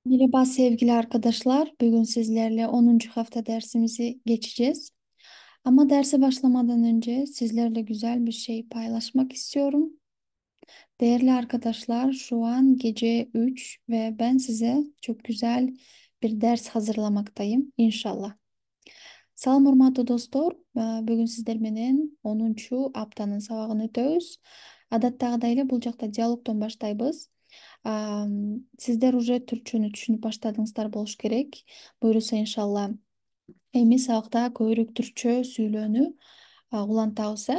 Merhaba sevgili arkadaşlar. Bugün sizlerle 10. hafta dersimizi geçeceğiz. Ama derse başlamadan önce sizlerle güzel bir şey paylaşmak istiyorum. Değerli arkadaşlar, şu an gece 3 ve ben size çok güzel bir ders hazırlamaktayım inşallah. Salam урматтуу достор. Бүгүн сиздер менен 10 аптанын сабагын өтөбүз. Адаттагыдай эле бул жакта диалогдон баштайбыз. Сиздер уже түркчөнү түшүнүп баштадыңыздар болуш керек. Буюрса иншалла эми сабакта көбүрөөк түркчө сүйлөөнү улантабыз.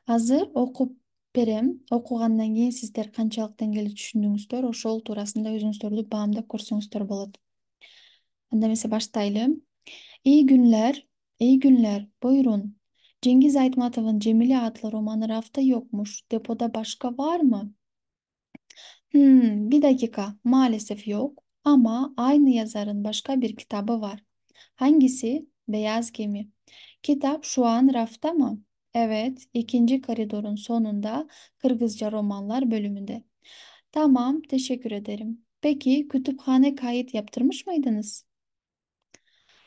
Азыр окуп берем. Окугандан кийин сиздер канчалык деңгээлде түшүндүңүздөр, ошол туурасында өзүңүздөрдү баамдап көрсөңүздөр болот. Анда эмесе баштайлы. İyi günler, iyi günler. Buyurun. Cengiz Aytmatov'un Cemile adlı romanı rafta yokmuş. Depoda başka var mı? Bir dakika. Maalesef yok. Ama aynı yazarın başka bir kitabı var. Hangisi? Beyaz Gemi. Kitap şu an rafta mı? Evet, ikinci koridorun sonunda Kırgızca romanlar bölümünde. Tamam, teşekkür ederim. Peki kütüphane kayıt yaptırmış mıydınız?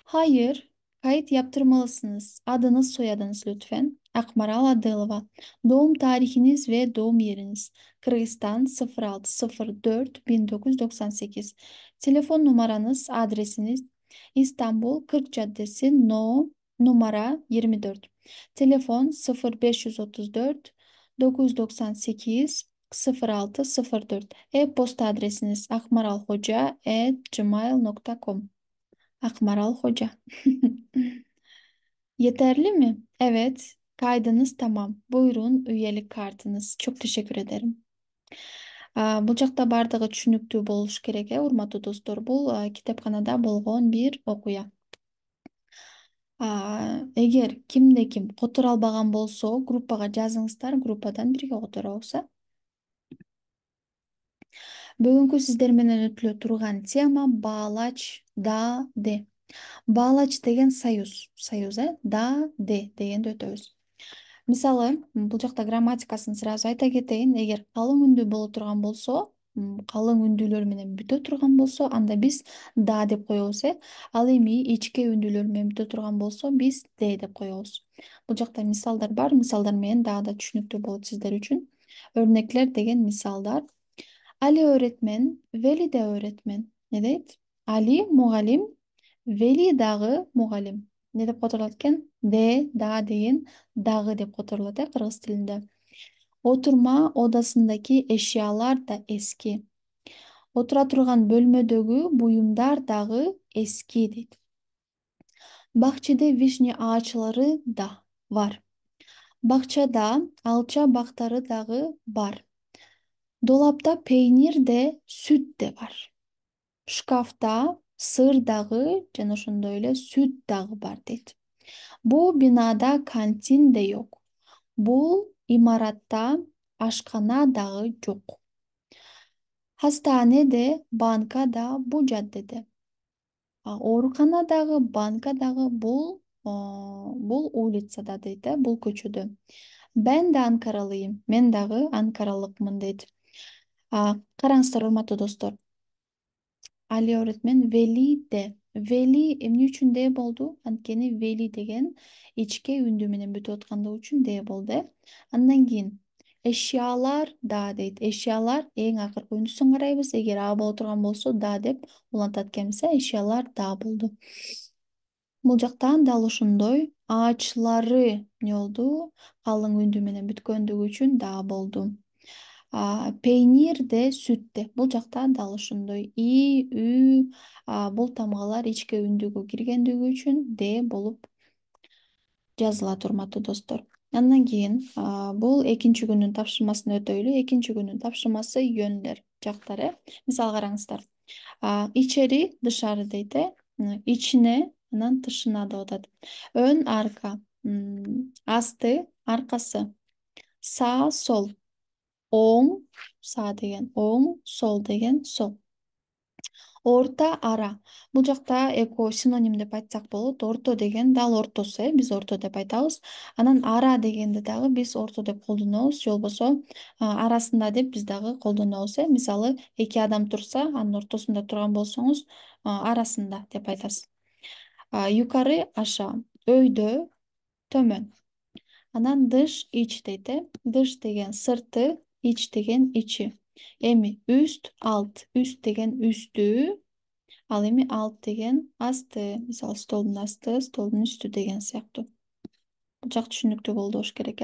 Hayır, kayıt yaptırmalısınız. Adınız, soyadınız lütfen. Akmaral Adılova. Doğum tarihiniz ve doğum yeriniz. Kırgızistan 0604 1998. Telefon numaranız, adresiniz. İstanbul 40 Caddesi No numara 24. Telefon 0534 998 0604. E-posta adresiniz akmaralhoca@gmail.com. Akmaral Hoca. Yeterli mi? Evet. Kaydınız tamam. Buyurun üyelik kartınız. Çok teşekkür ederim. Бул жакта бардыгы түшүнүктүү болуш керек, урматтуу достор. Бул китепканада болгон бир окуя. Эгер кимде ким которо албаган болсо, группага жазыңыздар, группадан бирге которобуз. Бүгүнкү сиздер менен өтүлө турган тема баалач да де. Bağlaç деген союз, да, де дегенди өтөбүз. Мисалы, бул жакта грамматикасын сразу айта кетейин. Эгер калың үндүү боло турган болсо, калың үндүүлөр менен бүтө турган болсо, анда биз да деп коебуз. Ал эми ичке үндүүлөр менен бүтө турган болсо, биз де деп коебуз. Бул жакта мисалдар бар. Мисалдар менен дагы да түшүнүктүү болот сиздер үчүн. Örnekler деген мисалдар. Ali öğretmen, Veli de öğretmen. Ne deyт? Ali mugallim, Veli дағы мұғалім. Не деп которулат экен? Де, да деген дағы деп которулат кыргыз тилинде. Отурма одасындагы эшялар да эски. Отура турган бөлмөдөгү буюмдар дагы эски дейт. Бакчада вишня аачлары да var. Бакчада алча бактары дагы бар. Dolapta peynir de süt de var. Şkafta sır dağı жана ошондой эле süt dağı бар дейт. Bu binada kantin de yok. Bu imaratta aşkana dağı yok. Hastane de banka da bu caddede. Оорукана дагы, банка дагы бул улицада дейт, бул көчөдө. Ben de Анкаралıyım. Мен дагы Анкаралыкмын дейт. Караңыздар, урматтуу достор. Ali öğretmen Veli de. Veli эмне үчүн de болду? Анткени Veli деген ичке үндүү менен бүтүп аткандыгы үчүн de болду. Андан кийин эшялар да дейт. Эшялар эң акыркы үндүсүн карайбыз. Эгер а боло турган болсо да деп улантат экенбиз. Эшялар да болду. Бул жактан дал ошондой аачлары эмне болду? Калың үндүү менен бүткөндүгү үчүн да болду. Peynir de süt de. Бул жакта дал ошондой и, ü, бул тамгалар ичке үндүгү киргендиги үчүн де болуп жазылат, урматтуу достор. Андан кийин бул экинчи күнүн тапшырмасын өтөйлү. Экинчи күнүн тапшырмасы yönler жактары. Мисал караңыздар. İçeri dışarı дейт. İçine анан тышына деп атат. Ön arka. Асты аркасы. Sağ sol. Оң, sağ деген оң, сол деген сол. Орта, ара. Бул жакта экөө синоним деп айтсак болот. Орто деген дал ортосу, биз орто деп айтабыз. Анан ара дегенди дагы биз орто деп колдонобуз, же болбосо арасында деп биз дагы колдонобуз. Мисалы, эки адам турса, анын ортосунда турган болсоңуз, арасында деп айтасыз. Юкары, аша. Өйдө, төмөн. Анан дыш, ич дейт. Дыш деген сырты, ич деген ичи. Эми үст, алт. Үст деген үстү, ал эми алт деген асты. Мисалы, столдун асты, столдун үстү деген сыяктуу. Бул жак түшүнүктүү болуш керек,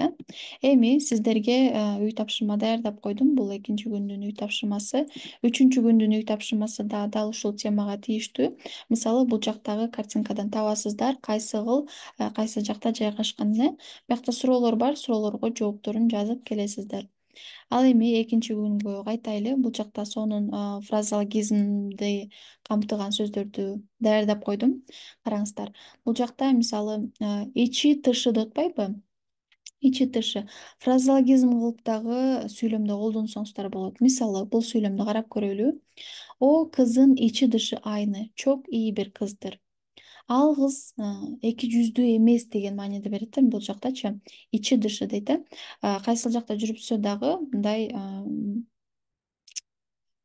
Эми сиздерге үй тапшырма даярдап койдум. Бул экинчи күндүн үй тапшырмасы. Үчүнчү күндүн үй тапшырмасы да дал ушул темага тийиштүү. Мисалы, бул жактагы картинкадан табасыздар кайсы кыл, кайсы жакта жайгашканын. Биякта суроолор бар, суроолорго жоопторун жазып келесиздер. Ал эми экинчи күнгө кайтайлы. Бул жакта сонун фразеологизмди камтыган сөздөрдү даярдап койдум. Караңыздар. Бул жакта мисалы ичи тышы деп атпайбы? Ичи тышы. Фразеологизм кылып дагы сүйлөмдө колдонсоңуздар болот. Мисалы, бул сүйлөмдү карап көрөлү. О кыздын ичи тышы айны. Çok iyi bir kızdır. Ал кыз эки жүздүү эмес деген мааниде берет бул жактачы. Ичи дышы дейт. Кайсыл жакта жүрүпсө дагы мындай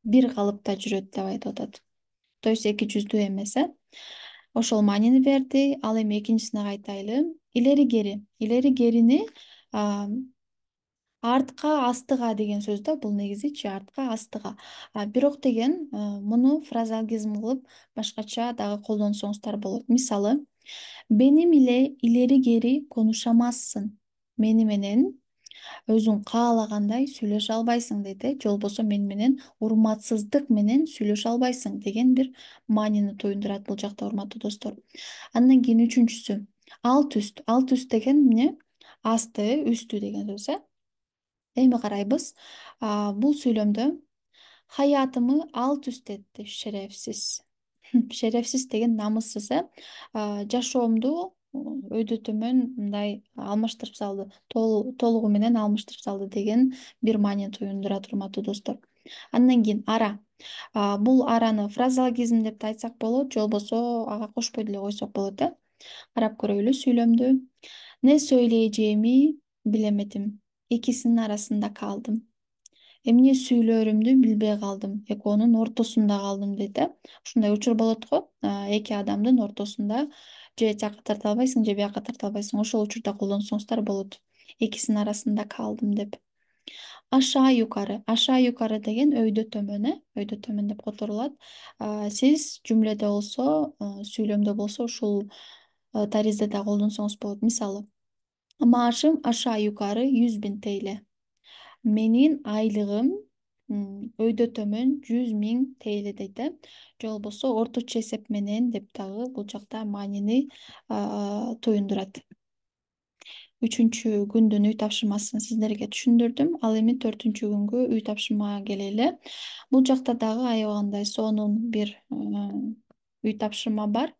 бир калыпта жүрөт деп айтып атат. То есть эки жүздүү эмес, ошол маанини берди. Ал эми экинчисине кайтайлы. Илери кери. Илери керини артка астыга деген сөз да, бул негизичи артка астыга. Бирок деген муну фразеологизм кылып башкача дагы колдонсоңуздар болот. Мисалы, benim ile ileri geri konuşamazsın. Мени менен өзүң каалагандай сүйлөшө албайсың дейт. Же болбосо мени менен урматсыздык менен сүйлөшө албайсың деген бир маанини туюндурат бул жакта, урматтуу достор. Андан кийин үчүнчүсү. Алт үст. Алт үст деген эмне? Асты, үстү деген сөз. Эми карайбыз. Бул сүйлөмдө хаятымы алт үст этти, шерефсиз. Шерефсиз деген намыссыз, жашоомду өйдө төмөн мындай алмаштырып салды, толугу менен алмаштырып салды деген бир маани туюндурат, урматтуу достор. Андан кийин ара. Бул араны фразеологизм деп да айтсак болот, же болбосо ага кошпой деле койсок болот, Карап көрөлү сүйлөмдү. Не söyleyeceğimi bilemedim. İkisinin arasında kaldım. Эмне сүйлөрүмдү билбей калдым. Экөөнүн ортосунда калдым дейт. Ушундай учур болот го. Эки адамдын ортосунда же жакка тарта албайсың, же бияка тарта албайсың. Ошол учурда колдонсоңуздар болот. Экисинин арасында калдым деп. Aşağı yukarı. Aşağı yukarı деген өйдө төмөн, өйдө төмөн деп которулат. Сиз жүмлөдө болсо, сүйлөмдө болсо ушул таризде да колдонсоңуз болот. Мисалы, maaşım aşağı yukarı 100.000 TL. Менин айлыгым өйдө төмөн 100.000 TL дейт. Же болбосо орточо эсеп менен деп дагы бул жакта маанини туюндурат. Үчүнчү күндүн үй тапшырмасын сиздерге түшүндүрдүм. Ал эми төртүнчү күнгө үй тапшырмага келели. Бул жакта дагы аябагандай сонун бир үй тапшырма бар.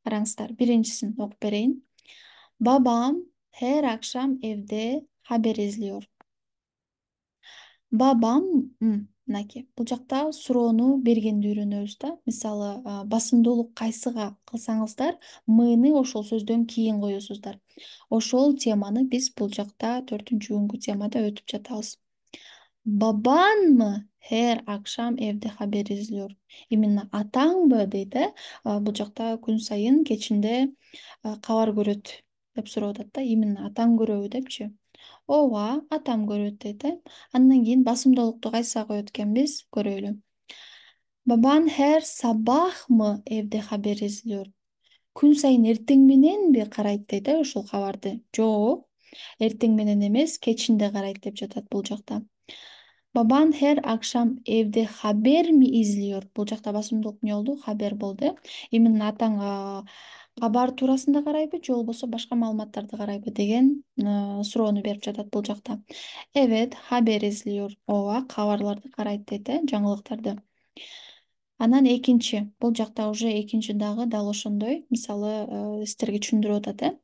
Караңыздар, биринчисин окуп берейин. Babam her akşam evde haber izliyor. Babam, мынакей, бул жакта суроону бергенди үйрөнөбүз да. Мисалы, басымдуулук кайсыга кылсаңыздар, мыны ошол сөздөн кийин коесуздар. Ошол теманы биз бул жакта төртүнчү күнгү темада өтүп жатабыз. Baban mı her akşam evde haber izliyor? Именно атаң бы дейт, Бул жакта күн сайын кечинде кабар көрөт деп сурап атат да. Именно атаң көрөбү депчи. Ооба, атам көрөт дейт. Андан кийин басымдуулукту кайсыга коет экенбиз, көрөлү. Baban her sabah mı evde haber izliyor? Күн сайын эртең мененби карайт дейт ушул кабарды? Жок, эртең менен эмес, кечинде карайт деп жатат бул жакта. Baban her akşam evde haber mi izliyor? Бул жакта басымдуулук эмне болду? Хабер болду. Именно атаң кабар туурасында карайбы, же болбосо башка маалыматтарды карайбы деген суроону берип жатат бул жакта. Evet, haber izliyor. Ооба, кабарларды карайт дейт, жаңылыктарды. Анан экинчи, бул жакта уже экинчи дагы дал ошондой. Мисалы, сиздерге түшүндүрүп атат,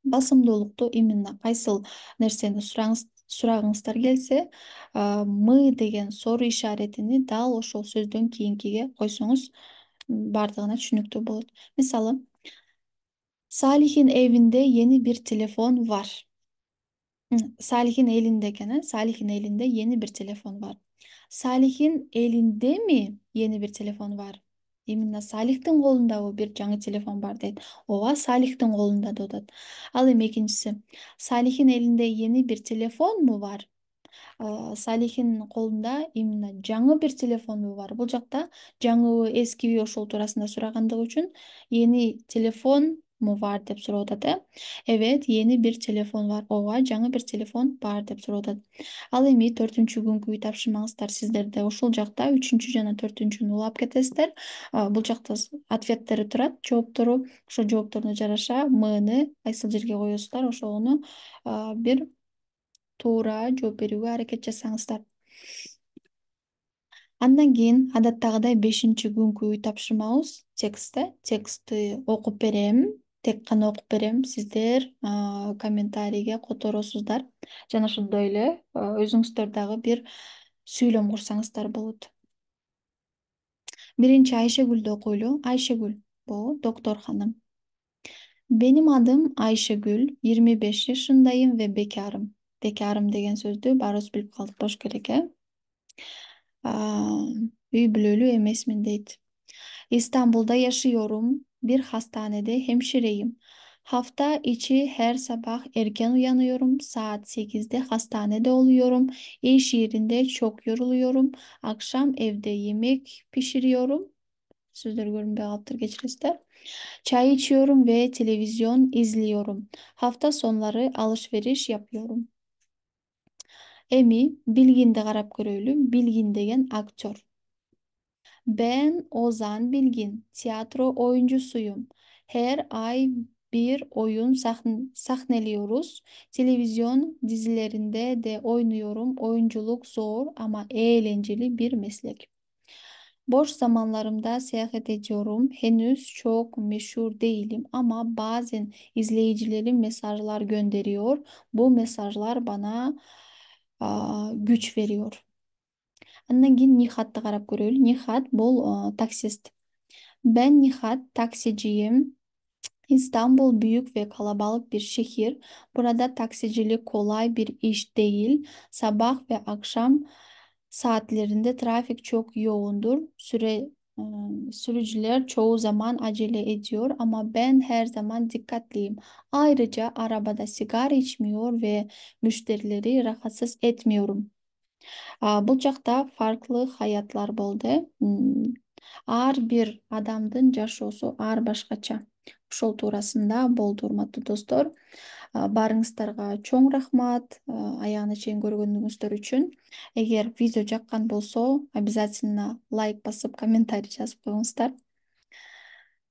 Басымдуулукту именно кайсыл нерсени сураңыз, сурагыңыздар келсе, мы деген сору ишаретини дал ошол сөздөн кийинкиге койсоңуз бардыгына түшүнүктүү болот. Мисалы, Салих'in evinde yeni bir telefon var. Salih'in elinde gene. Salih'in elinde yeni bir telefon var. Salih'in elinde mi yeni bir telefon var? Именно Салихтин колунда бир жаңы телефон бар дейт. Ооба, Салихтин колунда деп атат. Ал эми экинчиси. Салих'in elinde yeni bir telefon mu var? Салихин колунда именно жаңы бир телефону бар. Бул жакта жаңыбы, эскиби ошол туурасында сурагандыгы үчүн yeni telefon mu var деп сурап атат, э? Evet, yeni bir telefon var. Ооба, жаңы бир телефон бар деп сурап атат. Ал эми 4-күнкү үй тапшырмаңыздар сиздерде ошол жакта 3 жана 4-күнү улап кетесиздер. Бул жакта ответтери турат, жооптору. Ошол жоопторуна жараша мыны кайсыл жерге коесуздар, ошону бир туура жооп берүүгө аракет жасаңыздар. Андан кийин адаттагыдай 5-күнкү үй тапшырмабыз текстте. Текстти окуп берем. Тек гана окуп берем. Сиздер комментарийге которосуздар. Жана ошондой эле өзүңүздөр дагы бир сүйлөм курсаңыздар болот. Биринчи Айшегүлдү окуйлу. Айшегүл. Бул доктор ханым. Benim adım Ayşegül, 25 yaşındayım ve bekarım. Bekarım деген сөздү баарыбыз билип калдык болуш керек, э? Үй бүлөлүү эмесмин дейт. İstanbul'da yaşıyorum. Bir hastanede hemşireyim. Hafta içi her sabah erken uyanıyorum. Saat 8'de hastanede oluyorum. İş yerinde çok yoruluyorum. Akşam evde yemek pişiriyorum. Sözler görünmeye alttır geçirirler. Çay içiyorum ve televizyon izliyorum. Hafta sonları alışveriş yapıyorum. Эми Билгинди карап көрөлү. Билгин деген актер. Ben Ozan Bilgin, tiyatro oyuncusuyum. Her ay bir oyun sahneliyoruz. Televizyon dizilerinde de oynuyorum. Oyunculuk zor ama eğlenceli bir meslek. Boş zamanlarımda seyahat ediyorum. Henüz çok meşhur değilim ama bazen izleyicilerim mesajlar gönderiyor. Bu mesajlar bana güç veriyor. Андан кийин Нихатты карап көрөлү. Нихат бул таксист. Ben Nihat, taksiciyim. İstanbul büyük ve kalabalık bir şehir. Burada taksicilik kolay bir iş değil. Sabah ve akşam saatlerinde trafik çok yoğundur. Sürücüler çoğu zaman acele ediyor ama ben her zaman dikkatliyim. Ayrıca arabada sigara içmiyor ve müşterileri rahatsız etmiyorum. Бул жакта фарклуу хаятлар болду. Ар бир адамдын жашоосу ар башкача. Ошол туурасында болду, урматтуу достор. Баарыңыздарга чоң рахмат, аягына чейин көргөнүңүздөр үчүн. Эгер видео жаккан болсо, обязательно лайк басып, комментарий жазып коюңуздар.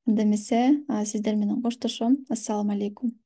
Анда эмесе, сиздер менен коштошом. Ассаламу алейкум.